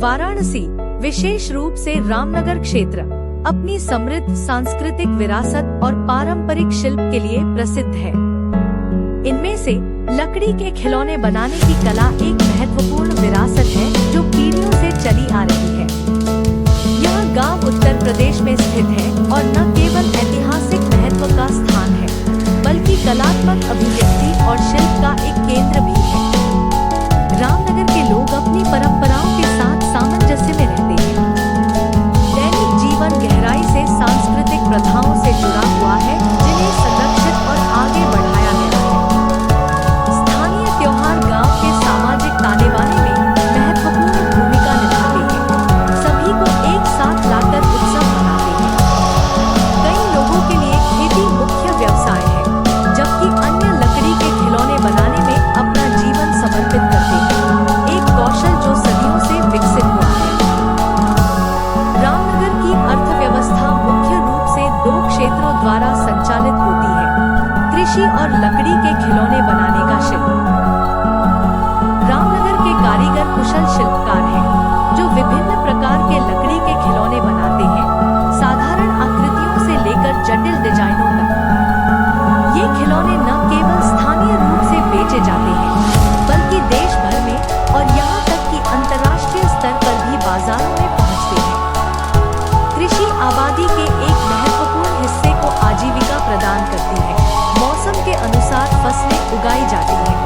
वाराणसी, विशेष रूप से रामनगर क्षेत्र, अपनी समृद्ध सांस्कृतिक विरासत और पारंपरिक शिल्प के लिए प्रसिद्ध है। इनमें से लकड़ी के खिलौने बनाने की कला एक महत्वपूर्ण विरासत है जो पीढ़ियों से चली आ रही है। यह गांव उत्तर प्रदेश में स्थित है और न केवल ऐतिहासिक महत्व का स्थान है, बल्कि कलात्मक अभिव्यक्ति और शिल्प का एक केंद्र भी है। रामनगर के लोग अपनी परंपराओं के साथ सामंजस्य में रहते हैं। दैनिक जीवन गहराई से सांस्कृतिक प्रथाओं से जुड़ा हुआ है, जिन्हें संरक्षित और आगे बढ़ाया गया है। स्थानीय त्योहार गांव के सामाजिक ताने बाने में महत्वपूर्ण भूमिका निभाते हैं। सभी को एक साथ लाकर उत्सव मनाते हैं। कई लोगों के लिए खेती मुख्य व्यवसाय है, जबकि अन्य लकड़ी के खिलौने बनाने में अपना जीवन समर्पित करते हैं। एक कौशल जो सदियों से विकसित हुआ है। रामनगर की अर्थव्यवस्था मुख्य रूप से दो क्षेत्रों द्वारा संचालित होती है: कृषि और लकड़ी के खिलौने बनाने का शिल्प। रामनगर के कारीगर कुशल शिल्पकार हैं, जो विभिन्न प्रकार के लकड़ी के खिलौने बनाते हैं, साधारण आकृतियों से लेकर जटिल डिजाइनों तक। ये खिलौने न केवल स्थानीय रूप से बेचे जाते हैं, बल्कि देश भर में और यहाँ तक कि अंतर्राष्ट्रीय स्तर पर भी बाजारों में पहुँचते हैं। कृषि आबादी के एक महत्वपूर्ण हिस्से को आजीविका प्रदान करती है। मौसम के अनुसार फसलें उगाई जाती हैं।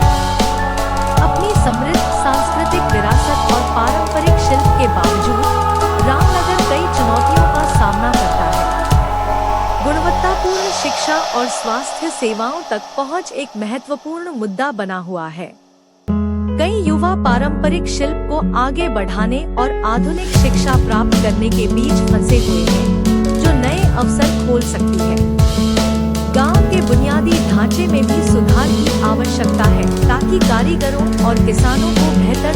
अपनी समृद्ध सांस्कृतिक विरासत और पारंपरिक शिल्प के बावजूद रामनगर कई चुनौतियों का सामना करता है। गुणवत्तापूर्ण शिक्षा और स्वास्थ्य सेवाओं तक पहुंच एक महत्वपूर्ण मुद्दा बना हुआ है। कई युवा पारंपरिक शिल्प को आगे बढ़ाने और आधुनिक शिक्षा प्राप्त करने के बीच फंसे हुए हैं, जो नए अवसर खोल सकती है। गांव के बुनियादी ढांचे में भी सुधार की आवश्यकता है, ताकि कारीगरों और किसानों को बेहतर